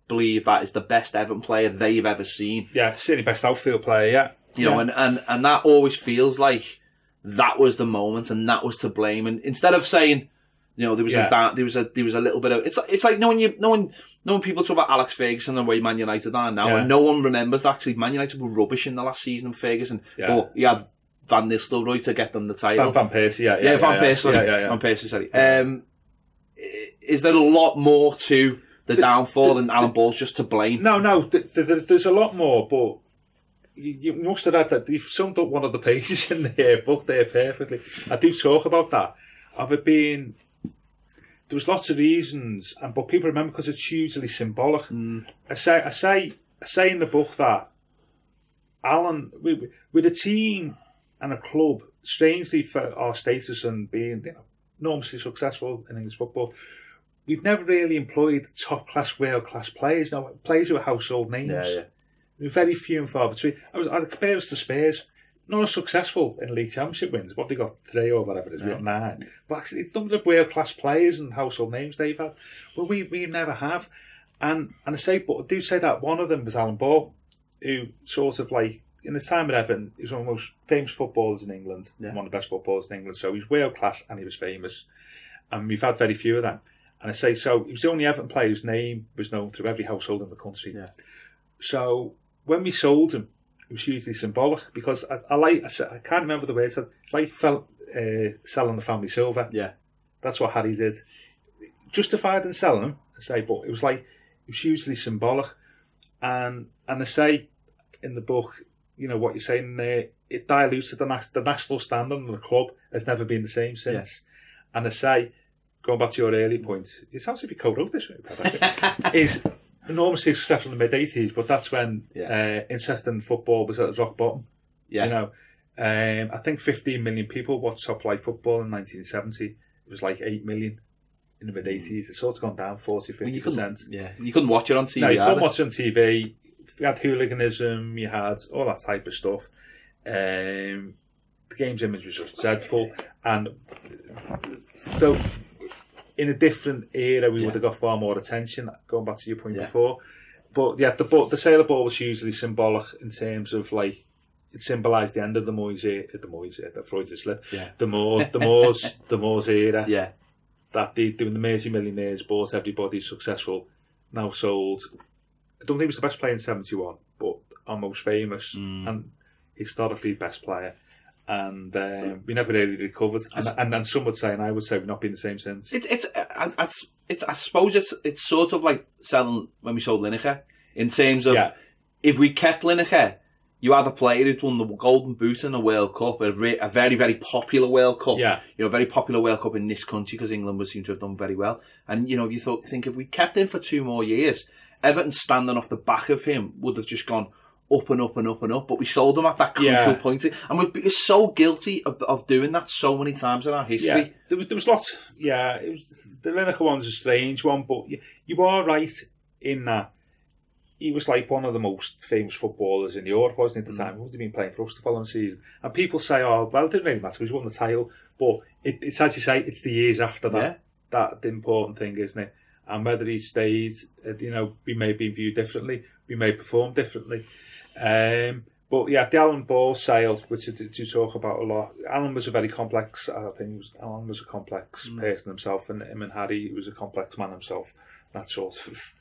[SPEAKER 1] believe that is the best Everton player they've ever seen.
[SPEAKER 2] Yeah, certainly best outfield player,
[SPEAKER 1] and that always feels like that was the moment and that was to blame. And instead of saying, there was a little bit of it's like when people talk about Alex Ferguson and the way Man United are now, and no one remembers that actually Man United were rubbish in the last season of Ferguson, but he had Van Nistelrooy to get them the title.
[SPEAKER 2] Van Persie,
[SPEAKER 1] Van Persie, sorry. Is there a lot more to the downfall, and Alan Ball's just to blame.
[SPEAKER 2] No, there's a lot more, but you must have read that. You've summed up one of the pages in the book there perfectly. I do talk about that, of it being, there was lots of reasons, but people remember because it's hugely symbolic. I say in the book that Alan, with a team and a club, strangely for our status and being enormously successful in English football, we've never really employed top-class, world-class players. Now, players who are household names.
[SPEAKER 1] Yeah.
[SPEAKER 2] Very few and far between. I compare us to Spurs. Not as successful in league championship wins. What they got today or whatever it is, we got 9. But actually, number of world-class players and household names they've had, well, we never have. And I do say that one of them was Alan Ball, who sort of like, in the time at Everton, he was one of the most famous footballers in England, one of the best footballers in England. So he was world-class and he was famous. And we've had very few of them. And he was the only Everton player whose name was known through every household in the country. Yeah. So when we sold him, it was hugely symbolic, because I can't remember the words. It's like selling the family silver. Yeah, that's what Harry did. Justified in selling him, but it was hugely symbolic. And I say in the book, what you're saying there, it diluted the national standard of the club has never been the same since. Yeah. And I say, going back to your early point, it sounds like you co-wrote this, is enormously successful in the mid-80s, but that's when interest in football was at its rock bottom. Yeah. I think 15 million people watched top-flight football in 1970. It was like 8 million in the mid-80s. It's sort of gone down 40-50%.
[SPEAKER 1] You couldn't watch it on TV.
[SPEAKER 2] No, you couldn't watch it on TV. You had hooliganism, you had all that type of stuff. The game's image was just dreadful. And so, in a different era, we would have got far more attention, going back to your point before. But the sale of ball was hugely symbolic in terms of it symbolised the end of the Moyes era, the Freudian slip, the Moors era. Yeah. That they doing the Mersey Millionaires, bought everybody, successful, now sold. I don't think he was the best player in 71, but our most famous and historically best player. And we never really recovered. And some would say, and I would say, we've not been the same since.
[SPEAKER 1] I suppose it's sort of like selling when we sold Lineker, in terms of if we kept Lineker, you had a player who'd won the Golden Boot in a World Cup, a very, very popular World Cup. Yeah. A very popular World Cup in this country, because England would seem to have done very well. And, think if we kept him for 2 more years, Everton standing off the back of him would have just gone up and up and up and up. But we sold him at that crucial point. And we're so guilty of doing that so many times in our history.
[SPEAKER 2] Yeah. There was lots. Yeah, the Lineker one's a strange one, but you are right in that. He was like one of the most famous footballers in Europe, wasn't he, at the time? He would have been playing for us the following season. And people say, it didn't really matter because he won the title. But it's as you say, it's the years after that. That the important thing, isn't it? And whether he stayed, we may be viewed differently. We may perform differently. But the Alan Ball sale, which I do talk about a lot, Alan was a very complex, Alan was a complex person himself, and him and Harry was a complex man himself. That sort of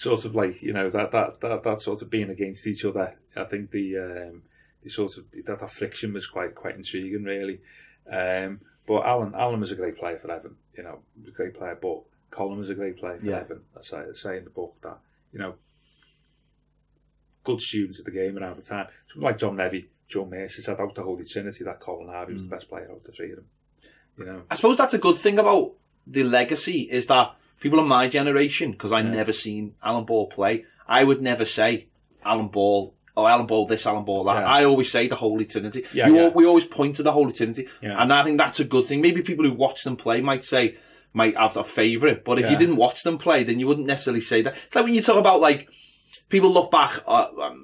[SPEAKER 2] that sort of being against each other. I think the sort of that friction was quite intriguing, really. But Alan was a great player for Everton. He was a great player, but Colin was a great player for Everton. I say in the book that good students of the game around the time. Someone like John Levy, Joe Mercer said out the Holy Trinity that Colin Harvey was the best player out of the 3 of them.
[SPEAKER 1] I suppose that's a good thing about the legacy, is that people of my generation, because I never seen Alan Ball play, I would never say Alan Ball, Alan Ball this, Alan Ball that. I always say the Holy Trinity. We always point to the Holy Trinity. And I think that's a good thing. Maybe people who watch them play might have a favourite, but if you didn't watch them play, then you wouldn't necessarily say that. It's like when you talk about, people look back,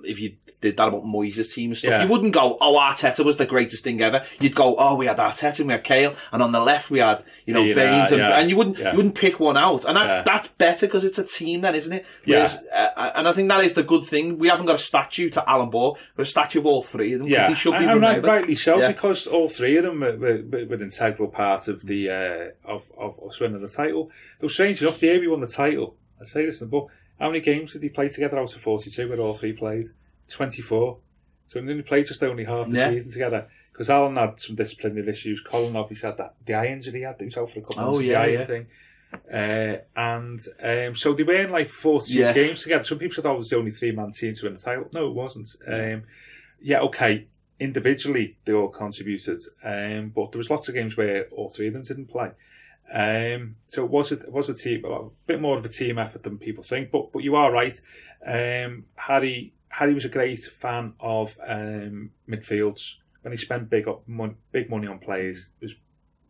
[SPEAKER 1] if you did that about Moyes' team and stuff, you wouldn't go, Arteta was the greatest thing ever. You'd go, we had Arteta and we had Cahill, and on the left we had, Baines, and you wouldn't pick one out. And that's better because it's a team then, isn't it? Whereas, and I think that is the good thing. We haven't got a statue to Alan Ball, but a statue of all 3 of them.
[SPEAKER 2] Yeah,
[SPEAKER 1] he should be remembered.
[SPEAKER 2] Rightly so, because all 3 of them were integral part of the of us winning the title. Though strange enough, the year we won the title, I say this in the book, how many games did he play together out of 42 where all 3 played? 24. So we only played just only half the season together. Because Alan had some disciplinary issues. Colin obviously had the eye injury he had himself for a couple of months. Thing. So they weren't like 42 games together. Some people said, "Oh, it was the only 3-man team to win the title." No, it wasn't. Okay. Individually, they all contributed, but there was lots of games where all three of them didn't play. So it was a team, a bit more of a team effort than people think. But you are right. Harry was a great fan of midfields. When he spent big money on players, it was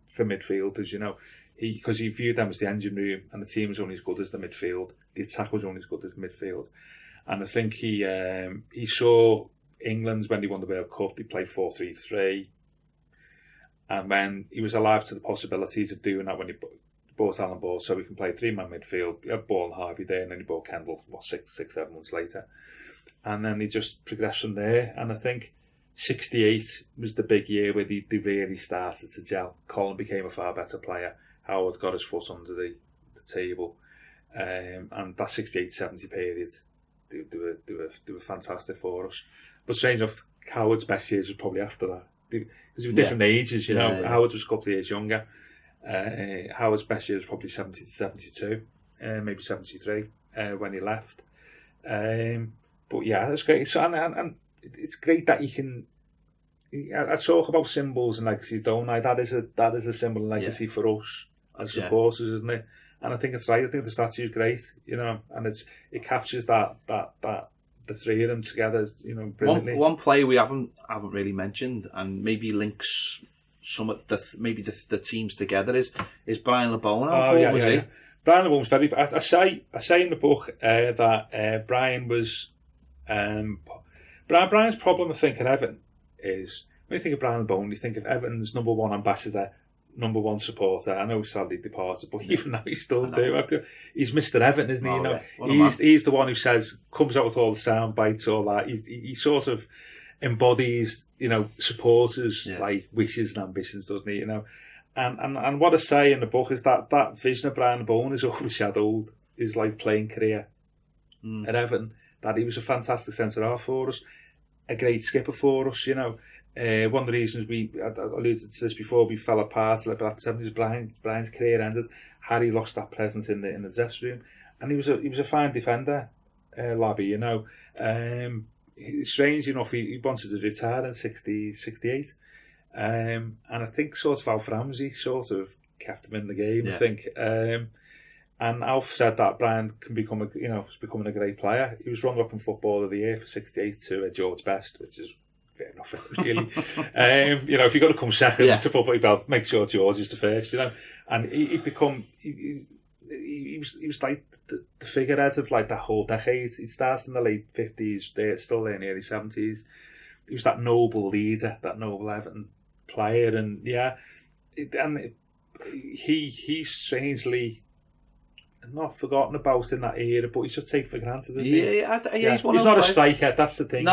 [SPEAKER 2] for midfielders, you know. Because he viewed them as the engine room, and the team was only as good as the midfield. The attack was only as good as the midfield. And I think he saw England when they won the World Cup. They played 4-3-3, and when he was alive to the possibilities of doing that when he bought Alan Ball, so he can play 3-man midfield. He had Ball and Harvey there, and then he bought Kendall 6-7 months later, and then he just progressed from there. And I think 68 was the big year where they really started to gel. Colin became a far better player. Howard got his foot under the table, and that 68-70 period, they were fantastic for us. But strange enough, Howard's best years was probably after that, because they were different ages, you know. Yeah. Howard was a couple of years younger. Howard's best year was probably 70-72, maybe 73 when he left. But yeah, that's great. So, and it's great that you can. I talk about symbols and legacies, don't I? That is a symbol and legacy for us as supporters, isn't it? And I think it's right. I think the statue is great, you know, and it captures that the three of them together, you know, brilliantly.
[SPEAKER 1] One player we haven't really mentioned, and maybe links some of the teams together, is Brian LeBone. He?
[SPEAKER 2] Brian LeBone was very. I say in the book that Brian was. Brian's problem, I think, at Everton is, when you think of Brian LeBone, you think of Everton's number one ambassador, number one supporter. I know he's sadly departed, but even now he's still do. He's Mr. Everton, isn't he? You know, he's the one who comes out with all the sound bites, all that. He sort of embodies, you know, supporters like wishes and ambitions, doesn't he? You know, and what I say in the book is that vision of Brian LeBone is overshadowed his like playing career at Everton. That he was a fantastic centre half for us, a great skipper for us, you know. One of the reasons I alluded to this before, we fell apart like after the 70s. Brian's career ended. Harry lost that presence in the dressing room, and he was a fine defender, Labby, you know. Strange enough, he wanted to retire in 68, and I think sort of Alf Ramsey sort of kept him in the game. I think, and Alf said that Brian can is becoming a great player. He was runner-up in Footballer of the Year for 68 to George Best, which is fair enough, really. You know, if you've got to come second to football belt, make sure George is the first, you know. And he was like the figurehead of like that whole decade. He started in the late 50s, still there in the early 70s. He was that noble leader, that noble Everton player, and he's strangely not forgotten about in that era, but he's just taken for granted, isn't he?
[SPEAKER 1] He's
[SPEAKER 2] not a striker. That's the thing.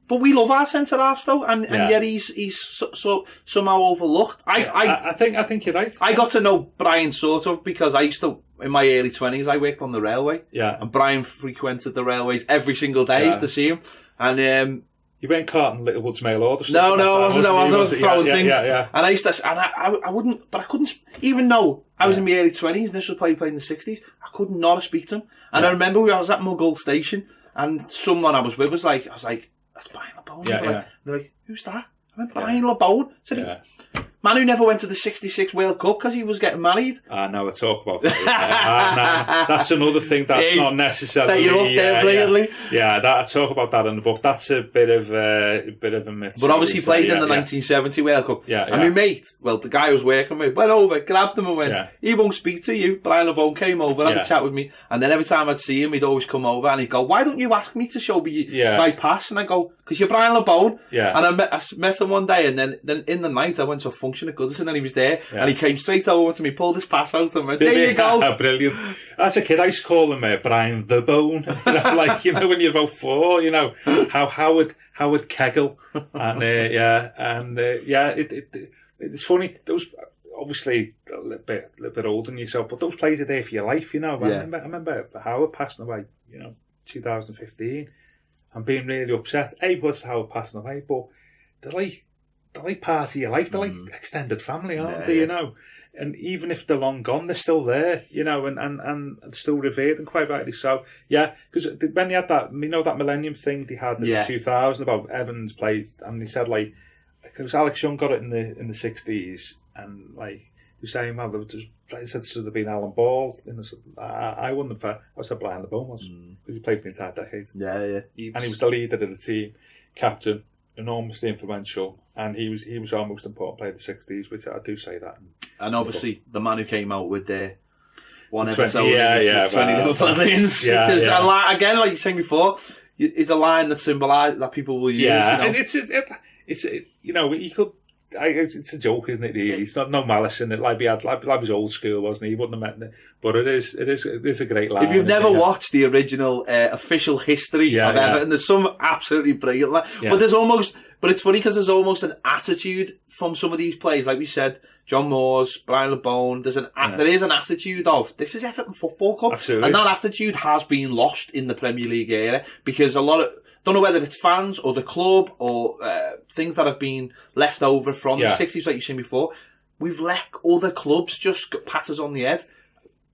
[SPEAKER 1] But we love our centre halves though, and yet he's so somehow overlooked.
[SPEAKER 2] I think you're right.
[SPEAKER 1] I got to know Brian sort of because I used to, in my early 20s, I worked on the railway. Yeah, and Brian frequented the railways every single day. I used to see him, and
[SPEAKER 2] you weren't carting Littlewoods mail order stuff.
[SPEAKER 1] No, I was throwing things. Yeah. And I used to, and I wouldn't, but I couldn't, even though I was in my early 20s, this was played in the 60s, I could not speak to him. And I remember I was at Muggle Station, and someone I was with was like, that's Brian LeBone. They're like, who's that? I went, Brian LeBone. I said, man who never went to the 66 World Cup because he was getting married.
[SPEAKER 2] No, I talk about that. That's another thing that's not necessarily.
[SPEAKER 1] Set you up there brilliantly.
[SPEAKER 2] I talk about that in the book. That's a bit of a myth.
[SPEAKER 1] But obviously he played in the 1970 World Cup. And my mate, the guy I was working with, went over, grabbed him and went, he won't speak to you. Brian LeBone came over, had a chat with me, and then every time I'd see him, he'd always come over and he'd go, why don't you ask me to show me my pass? And I go, because you're Brian LeBone. And I met him one day, and then in the night I went to a function at Goodison and he was there, and he came straight over to me, pulled his pass out and went, there you go.
[SPEAKER 2] Brilliant. As a kid I used to call him Brian the Bone. Like, you know, when you're about 4, you know, how Howard Kegel. And it's funny, those obviously a little bit older than yourself, but those plays are there for your life, you know. I remember Howard passing away, you know, 2015. I'm being really upset. Was Howard passing away, but they're like like part of your life. They're like extended family, aren't they? You know, and even if they're long gone, they're still there. You know, and still revered, and quite rightly so. Yeah, because when they had that, you know, that Millennium thing they had in 2000 about Evans plays, and they said like, because Alex Young got it in the 60s, and like he was saying, well, I said should have been Alan Ball, and I wouldn't have. I said Brian LeBone was because he played for the entire decade.
[SPEAKER 1] Yeah.
[SPEAKER 2] And he was the leader of the team, captain, enormously influential, and he was our most important player of the 60s, which I do say that.
[SPEAKER 1] And obviously the man who came out with the one
[SPEAKER 2] the 20,
[SPEAKER 1] episode,
[SPEAKER 2] 20
[SPEAKER 1] Liverpool things, because again, like you saying before, it's a line that symbolises that people will use.
[SPEAKER 2] Yeah,
[SPEAKER 1] you know?
[SPEAKER 2] it's you know, you could. It's a joke, isn't it? Really? It's not no malice in it. Like he was old school, wasn't he? He wouldn't have met it, but it is a great line.
[SPEAKER 1] If you've never watched the original official history of Everton, there's some absolutely brilliant line. But it's funny because there's almost an attitude from some of these players, like we said, John Moores, Brian LeBone. There is an attitude of this is Everton Football Club,
[SPEAKER 2] absolutely.
[SPEAKER 1] And that attitude has been lost in the Premier League era because a lot of. Don't know whether it's fans or the club or things that have been left over from the 60s, like you've seen before. We've let other clubs just pat us on the head,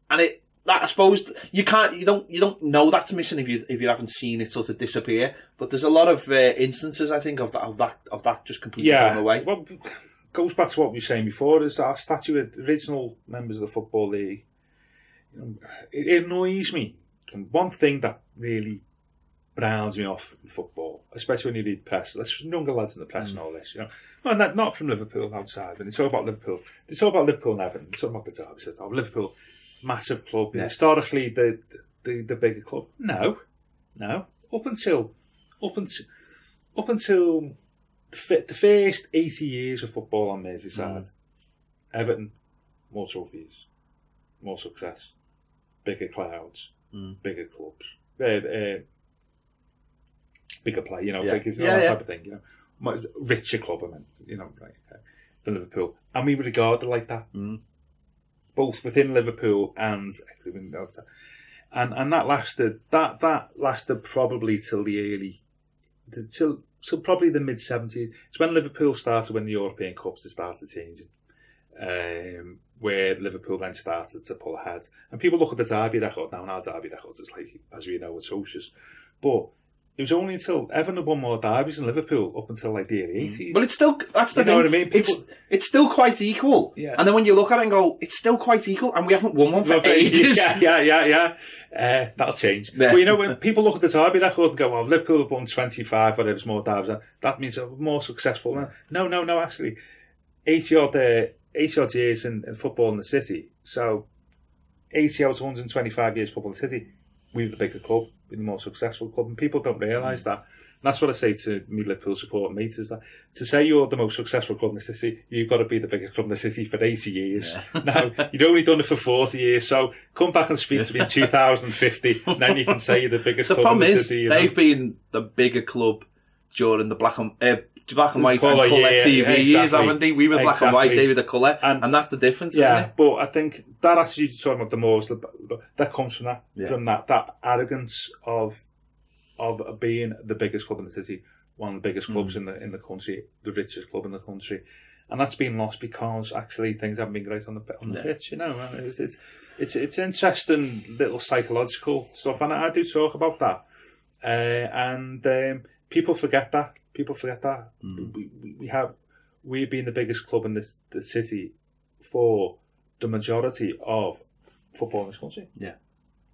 [SPEAKER 1] and that I suppose you don't know that's missing if you haven't seen it sort of disappear. But there's a lot of instances I think of that just completely going away.
[SPEAKER 2] Well, goes back to what we were saying before. Is our statue of original members of the Football League? You know, it annoys me. And one thing that really browns me off in football, especially when you read press. There's younger lads in the press and all this, you know. Well, not from Liverpool outside, but it's all about Liverpool. It's all about Liverpool and Everton. It's all about the derby. So Liverpool, massive club, historically the bigger club. No. Up until the first 80 years of football on Merseyside, Everton, more trophies, more success, bigger crowds, bigger clubs. Bigger play, you know, that type of thing, you know, richer club, I mean, you know, right, than Liverpool, and we were regarded like that, both within Liverpool and that lasted. That lasted probably till probably the mid '70s. It's when Liverpool started winning the European Cups. It started changing, where Liverpool then started to pull ahead, and people look at the derby record now. Our derby records, it's like, as we know, it's atrocious, but. It was only until Everton had won more derbies than Liverpool up until like the early 80s.
[SPEAKER 1] But it's still, that's the thing.
[SPEAKER 2] You know what I mean?
[SPEAKER 1] It's still quite equal.
[SPEAKER 2] Yeah.
[SPEAKER 1] And then when you look at it and go, it's still quite equal, and we haven't won one for ages.
[SPEAKER 2] Yeah. That'll change. Yeah. But you know, when people look at the derby record and go, well, Liverpool have won 25, whatever, it's more derbies, that means they're more successful. No, actually. 80 odd years in football in the city. So, 80 out of 125 years football in the city, we were the bigger club. Be the more successful club, and people don't realise that. And that's what I say to me Liverpool support mates, is that to say you're the most successful club in the city, you've got to be the biggest club in the city for 80 years. Yeah. Now, you've only done it for 40 years, so come back and speak to me in 2050, and then you can say you're the biggest club in the city.
[SPEAKER 1] The problem is, they've been the bigger club during the black and white and colour TV years, haven't they? We were black and white, they were the colour, and that's the difference, isn't it?
[SPEAKER 2] But I think that attitude you're talking about the most, that comes from that arrogance of being the biggest club in the city, one of the biggest clubs in the country, the richest club in the country, and that's been lost because actually things haven't been great on the pitch. You know, it's interesting little psychological stuff, and I do talk about that, and people forget that. We've been the biggest club in the city for the majority of football in this country. Yeah,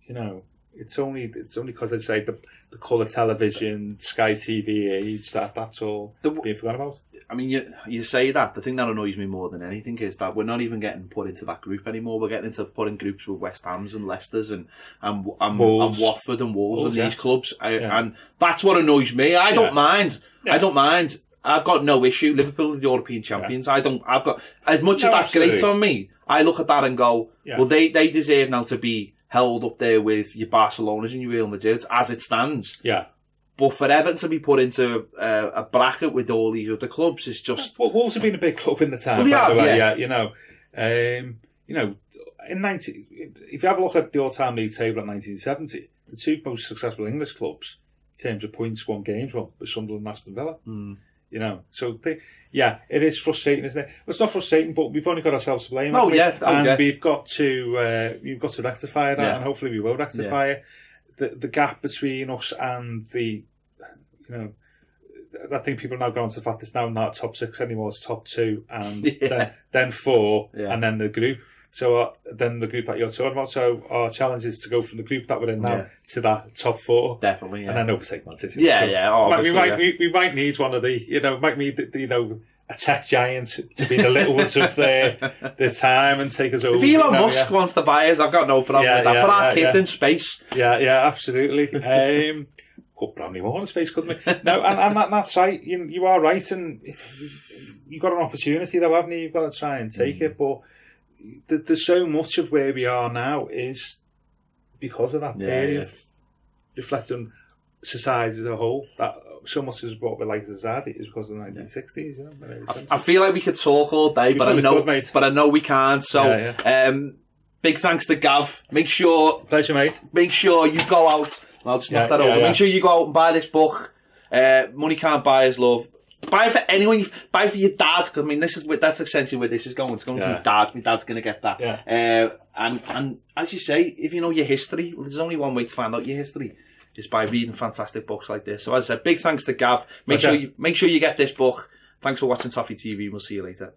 [SPEAKER 2] you know, it's only because I say the colour television, Sky TV age that's all being forgotten about.
[SPEAKER 1] I mean, you say that. The thing that annoys me more than anything is that we're not even getting put into that group anymore. We're getting into putting groups with West Hams and Leicesters and Watford and Wolves and these clubs. And that's what annoys me. I don't mind. Yeah. I don't mind. I've got no issue. Liverpool are the European champions. Yeah. I've got as much as that grates on me. I look at that and go, well, they deserve now to be held up there with your Barcelonas and your Real Madrid as it stands. Yeah. But for Everton to be put into a bracket with all these other clubs is just...
[SPEAKER 2] Well, Wolves have been a big club in the town,
[SPEAKER 1] by the way.
[SPEAKER 2] Yeah, you know, if you have a look at the all-time league table at 1970, the two most successful English clubs in terms of points won games were Sunderland and Aston Villa. You You know, so yeah, it is frustrating, isn't it? Well, it's not frustrating, but we've only got ourselves to blame. And we've got to rectify that, and hopefully we will rectify it. The gap between us and I think people are now going to the fact it's now not top 6 anymore, it's top 2, and then 4, and then the group. So then the group that you're talking about. So our challenge is to go from the group that we're in now to that top 4,
[SPEAKER 1] definitely,
[SPEAKER 2] and then overtake Man City. We might need one of the, might need a tech giant to be the little ones of their time and take us over.
[SPEAKER 1] If Elon Musk wants to buy us, I've got no problem with that. Put our kids in space.
[SPEAKER 2] Yeah, absolutely. Could put only more in space, couldn't we? No, and that's right. You are right, and you've got an opportunity though, haven't you? You've got to try and take it, but there's so much of where we are now is because of that period, reflecting society as a whole. That so much is what we like as a society is because of the 1960s. You know,
[SPEAKER 1] I feel like we could talk all day, but I know we can't. So, big thanks to Gav.
[SPEAKER 2] Pleasure, mate.
[SPEAKER 1] Make sure you go out. I'll just knock that over. Make sure you go out and buy this book. Money Cant Us Love. Buy it for anyone. Buy it for your dad. Cause, I mean, that's essentially where this is going. It's going to your dad. My dad's going to get that. And as you say, if you know your history, well, there's only one way to find out your history. Is by reading fantastic books like this. So as I said, big thanks to Gav. Make sure you get this book. Thanks for watching Toffee TV. We'll see you later.